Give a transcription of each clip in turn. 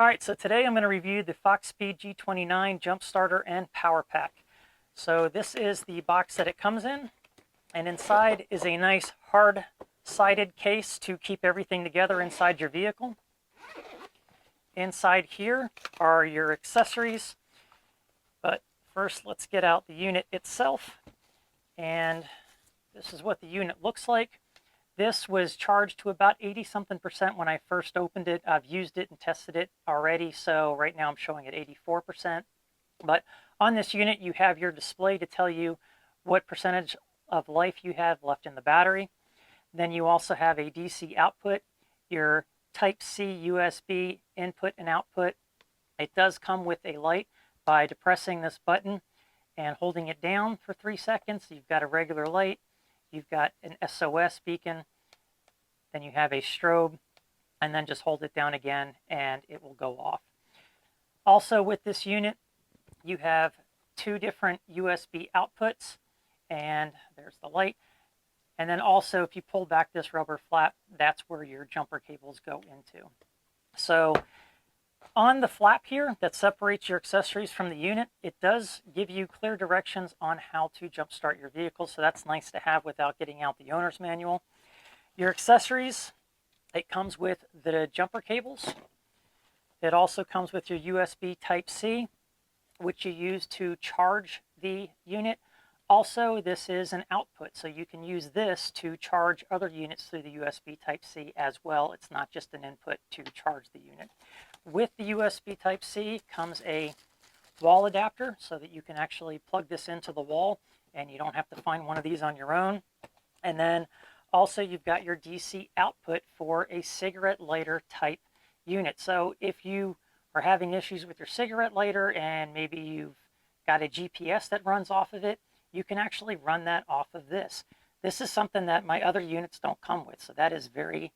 Alright, so today I'm going to review the FoxPeed G29 Jump Starter and Power Pack. So this is the box that it comes in, and inside is a nice hard-sided case to keep everything together inside your vehicle. Inside here are your accessories, but first let's get out the unit itself, and this is what the unit looks like. This was charged to about 80-something% when I first opened it. I've used it and tested it already, so right now I'm showing it 84%. But on this unit, you have your display to tell you what percentage of life you have left in the battery. Then you also have a DC output, your Type-C USB input and output. It does come with a light. By depressing this button and holding it down for 3 seconds, you've got a regular light. You've got an SOS beacon, then you have a strobe, and then just hold it down again and it will go off. Also with this unit, you have 2 different USB outputs, and there's the light. And then also, if you pull back this rubber flap, that's where your jumper cables go into. So on the flap here that separates your accessories from the unit, it does give you clear directions on how to jumpstart your vehicle, so that's nice to have without getting out the owner's manual. Your accessories, it comes with the jumper cables. It also comes with your USB Type-C, which you use to charge the unit. Also, this is an output, so you can use this to charge other units through the USB Type-C as well. It's not just an input to charge the unit. With the USB Type-C comes a wall adapter so that you can actually plug this into the wall and you don't have to find one of these on your own. And then also you've got your DC output for a cigarette lighter type unit. So if you are having issues with your cigarette lighter and maybe you've got a GPS that runs off of it, you can actually run that off of this. This is something that my other units don't come with, so that is very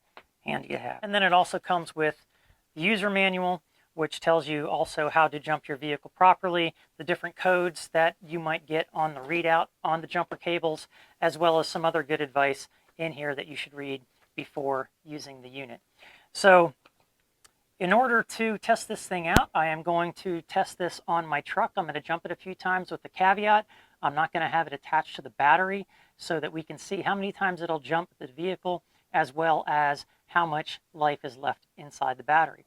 handy to have. And then it also comes with the user manual, which tells you also how to jump your vehicle properly, the different codes that you might get on the readout on the jumper cables, as well as some other good advice in here that you should read before using the unit. So in order to test this thing out, I am going to test this on my truck. I'm going to jump it a few times with the caveat. I'm not going to have it attached to the battery so that we can see how many times it'll jump the vehicle, as well as how much life is left inside the battery.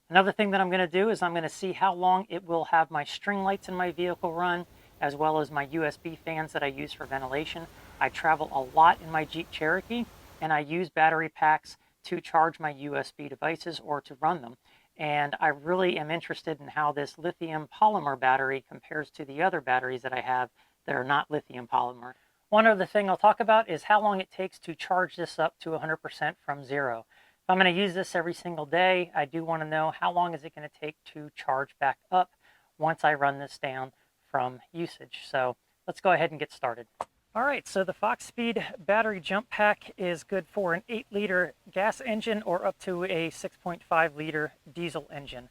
Another thing that I'm going to do is I'm going to see how long it will have my string lights in my vehicle run, as well as my USB fans that I use for ventilation. I travel a lot in my Jeep Cherokee, and I use battery packs to charge my USB devices or to run them. And I really am interested in how this lithium polymer battery compares to the other batteries that I have that are not lithium polymer. One other thing I'll talk about is how long it takes to charge this up to 100% from zero. If I'm going to use this every single day, I do want to know how long is it going to take to charge back up once I run this down from usage. So let's go ahead and get started. All right, so the FoxPeed battery jump pack is good for an 8-liter gas engine or up to a 6.5-liter diesel engine.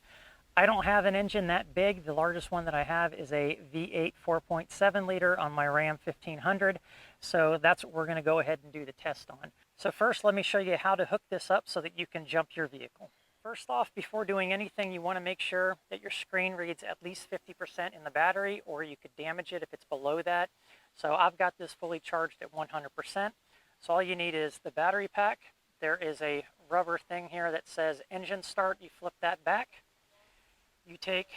I don't have an engine that big. The largest one that I have is a V8 4.7-liter on my Ram 1500. So that's what we're going to go ahead and do the test on. So first, let me show you how to hook this up so that you can jump your vehicle. First off, before doing anything, you want to make sure that your screen reads at least 50% in the battery, or you could damage it if it's below that. So I've got this fully charged at 100%. So all you need is the battery pack. There is a rubber thing here that says engine start. You flip that back. You take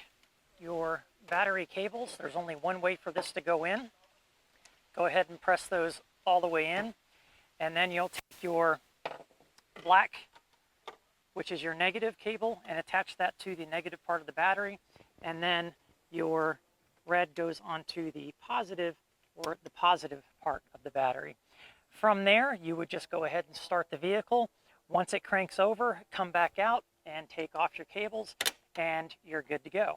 your battery cables. There's only one way for this to go in. Go ahead and press those all the way in. And then you'll take your black, which is your negative cable, and attach that to the negative part of the battery. And then your red goes onto the positive, or the positive part of the battery. From there, you would just go ahead and start the vehicle. Once it cranks over, come back out and take off your cables, and you're good to go.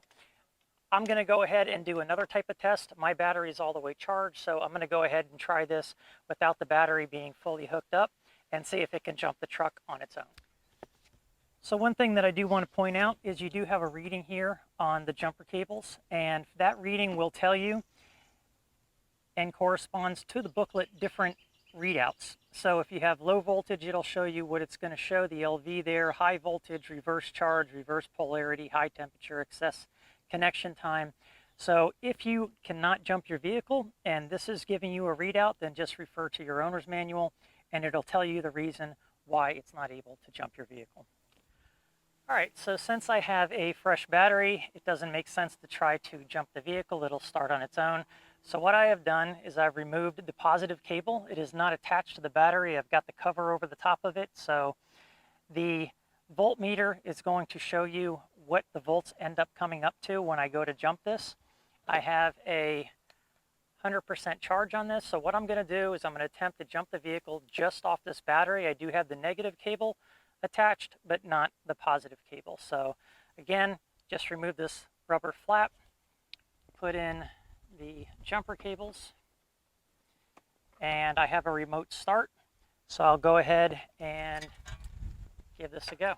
I'm going to go ahead and do another type of test. My battery is all the way charged, so I'm going to go ahead and try this without the battery being fully hooked up and see if it can jump the truck on its own. So one thing that I do want to point out is you do have a reading here on the jumper cables, and that reading will tell you and corresponds to the booklet different readouts. So if you have low voltage, it'll show you what it's going to show, the LV there, high voltage, reverse charge, reverse polarity, high temperature, excess connection time. So if you cannot jump your vehicle and this is giving you a readout, then just refer to your owner's manual and it'll tell you the reason why it's not able to jump your vehicle. All right, so since I have a fresh battery, it doesn't make sense to try to jump the vehicle. It'll start on its own. So what I have done is I've removed the positive cable. It is not attached to the battery. I've got the cover over the top of it. So the voltmeter is going to show you what the volts end up coming up to when I go to jump this. I have a 100% charge on this. So what I'm going to do is I'm going to attempt to jump the vehicle just off this battery. I do have the negative cable attached, but not the positive cable. So again, just remove this rubber flap, put in the jumper cables, and I have a remote start. So I'll go ahead and give this a go.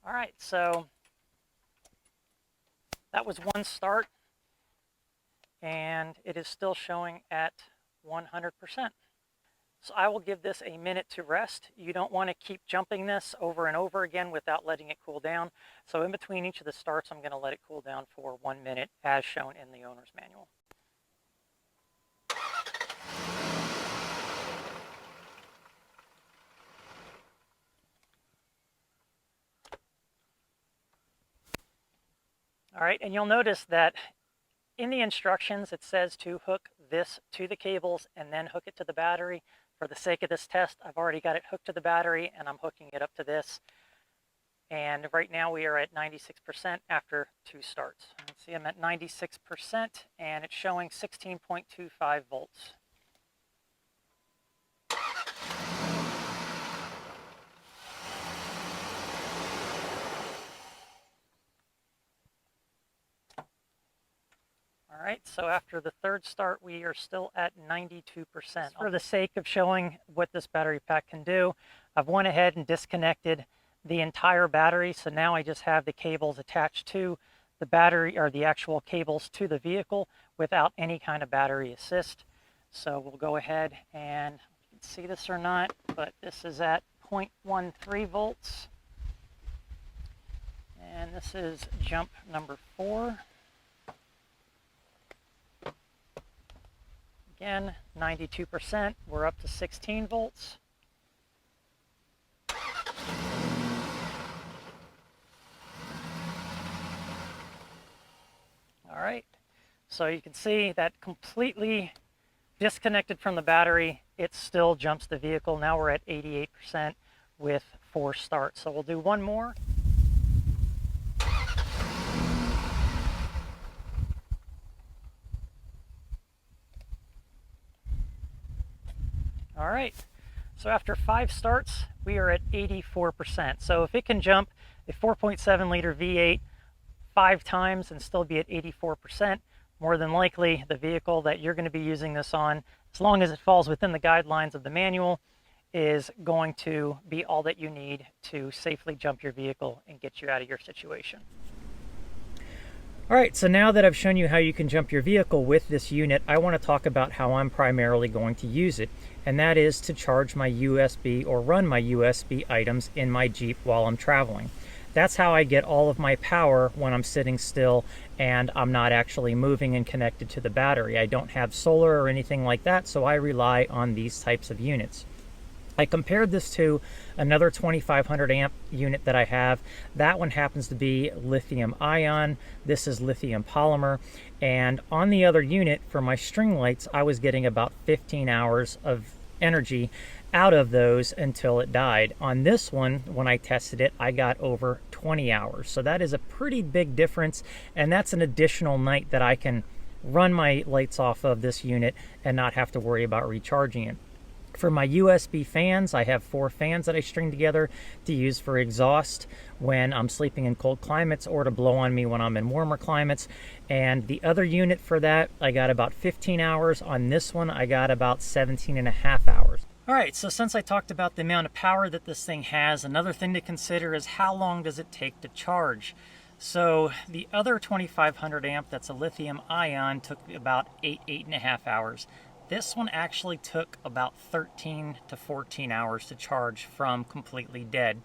All right, so that was one start, and it is still showing at 100%. So I will give this a minute to rest. You don't want to keep jumping this over and over again without letting it cool down. So in between each of the starts, I'm going to let it cool down for 1 minute as shown in the owner's manual. All right, and you'll notice that in the instructions, it says to hook this to the cables and then hook it to the battery. For the sake of this test, I've already got it hooked to the battery and I'm hooking it up to this. And right now we are at 96% after 2 starts. Let's see, I'm at 96% and it's showing 16.25 volts. All right, so after the 3rd start, we are still at 92%. For the sake of showing what this battery pack can do, I've went ahead and disconnected the entire battery. So now I just have the cables attached to the battery, or the actual cables to the vehicle, without any kind of battery assist. So we'll go ahead and, you can see this or not, but this is at 0.13 volts. And this is jump number 4. Again, 92%, we're up to 16 volts. All right, so you can see that completely disconnected from the battery, it still jumps the vehicle. Now we're at 88% with 4 starts. So we'll do one more. All right, so after 5 starts, we are at 84%. So if it can jump a 4.7 liter V8 5 times and still be at 84%, more than likely the vehicle that you're going to be using this on, as long as it falls within the guidelines of the manual, is going to be all that you need to safely jump your vehicle and get you out of your situation. All right, so now that I've shown you how you can jump your vehicle with this unit, I want to talk about how I'm primarily going to use it, and that is to charge my USB or run my USB items in my Jeep while I'm traveling. That's how I get all of my power when I'm sitting still and I'm not actually moving and connected to the battery. I don't have solar or anything like that, so I rely on these types of units. I compared this to another 2500 amp unit that I have. That one happens to be lithium ion. This is lithium polymer. And on the other unit for my string lights, I was getting about 15 hours of energy out of those until it died. On this one, when I tested it, I got over 20 hours. So that is a pretty big difference. And that's an additional night that I can run my lights off of this unit and not have to worry about recharging it. For my USB fans, I have 4 fans that I string together to use for exhaust when I'm sleeping in cold climates or to blow on me when I'm in warmer climates. And the other unit for that, I got about 15 hours. On this one, I got about 17.5 hours. All right, so since I talked about the amount of power that this thing has, another thing to consider is how long does it take to charge? So the other 2500 amp that's a lithium ion took about 8.5 hours. This one actually took about 13 to 14 hours to charge from completely dead.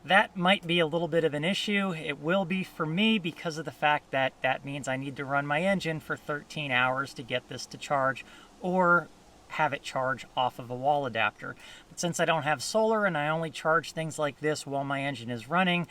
That might be a little bit of an issue. It will be for me because of the fact that that means I need to run my engine for 13 hours to get this to charge, or have it charge off of a wall adapter. But since I don't have solar and I only charge things like this while my engine is running,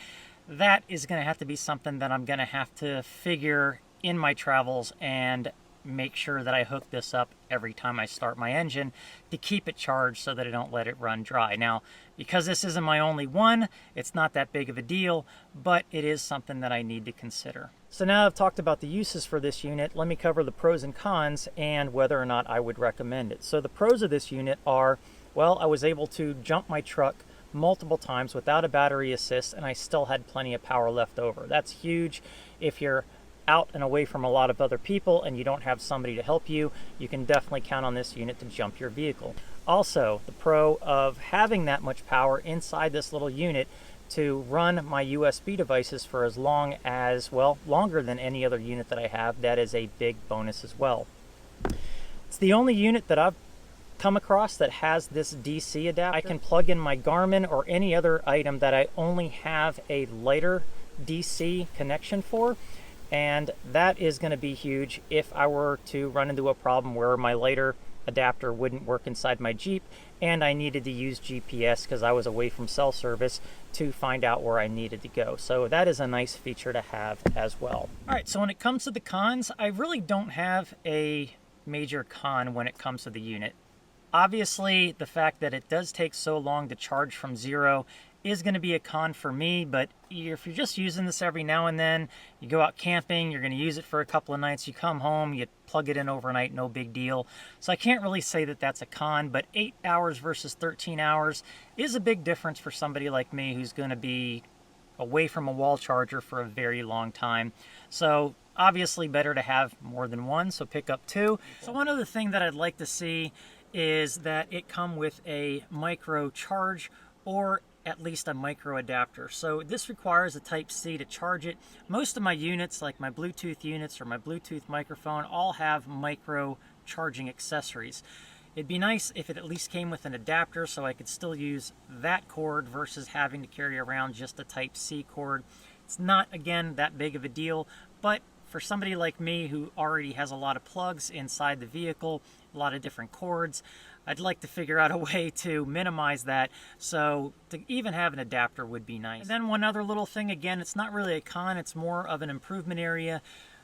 that is going to have to be something that I'm going to have to figure in my travels and make sure that I hook this up every time I start my engine to keep it charged so that I don't let it run dry. Now, because this isn't my only one, it's not that big of a deal, but it is something that I need to consider. So now I've talked about the uses for this unit, let me cover the pros and cons and whether or not I would recommend it. So the pros of this unit are, well, I was able to jump my truck multiple times without a battery assist and I still had plenty of power left over. That's huge. If you're out and away from a lot of other people and you don't have somebody to help you, you can definitely count on this unit to jump your vehicle. Also, the pro of having that much power inside this little unit to run my USB devices for as long as, well, longer than any other unit that I have, that is a big bonus as well. It's the only unit that I've come across that has this DC adapter. I can plug in my Garmin or any other item that I only have a lighter DC connection for, and that is going to be huge if I were to run into a problem where my lighter adapter wouldn't work inside my Jeep and I needed to use GPS because I was away from cell service to find out where I needed to go. So that is a nice feature to have as well. All right, so when it comes to the cons, I really don't have a major con when it comes to the unit. Obviously, the fact that it does take so long to charge from zero is going to be a con for me, but if you're just using this every now and then, you go out camping, you're going to use it for a couple of nights, you come home, you plug it in overnight, no big deal. So I can't really say that that's a con, but 8 hours versus 13 hours is a big difference for somebody like me who's going to be away from a wall charger for a very long time. So obviously better to have more than one, so pick up two. So one other thing that I'd like to see is that it come with a micro charge or at least a micro adapter. So this requires a Type-C to charge it. Most of my units, like my Bluetooth units or my Bluetooth microphone, all have micro charging accessories. It'd be nice if it at least came with an adapter so I could still use that cord versus having to carry around just a Type-C cord. It's not, again, that big of a deal, but for somebody like me who already has a lot of plugs inside the vehicle, a lot of different cords, I'd like to figure out a way to minimize that, so to even have an adapter would be nice. And then one other little thing, again, it's not really a con, it's more of an improvement area.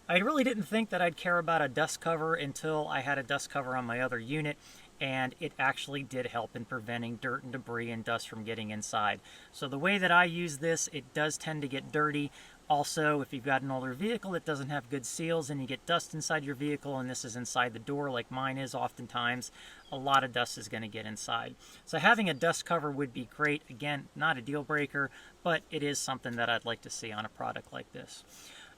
I really didn't think that I'd care about a dust cover until I had a dust cover on my other unit, and it actually did help in preventing dirt and debris and dust from getting inside. So the way that I use this, it does tend to get dirty. Also, if you've got an older vehicle that doesn't have good seals and you get dust inside your vehicle, and this is inside the door like mine is oftentimes, a lot of dust is going to get inside. So having a dust cover would be great. Again, not a deal breaker, but it is something that I'd like to see on a product like this.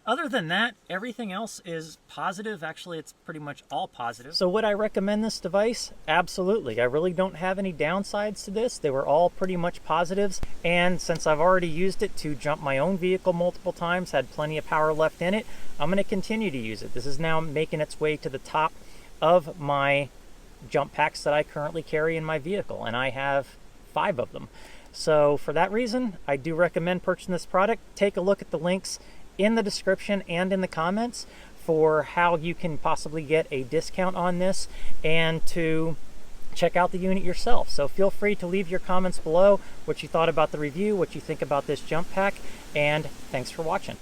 Other than that, everything else is positive. Actually, it's pretty much all positive. So would I recommend this device? Absolutely. I really don't have any downsides to this. They were all pretty much positives. And since I've already used it to jump my own vehicle multiple times, had plenty of power left in it, I'm going to continue to use it. This is now making its way to the top of my jump packs that I currently carry in my vehicle, and I have 5 of them. So for that reason, I do recommend purchasing this product. Take a look at the links in the description and in the comments for how you can possibly get a discount on this and to check out the unit yourself. So feel free to leave your comments below, what you thought about the review, what you think about this jump pack, and thanks for watching.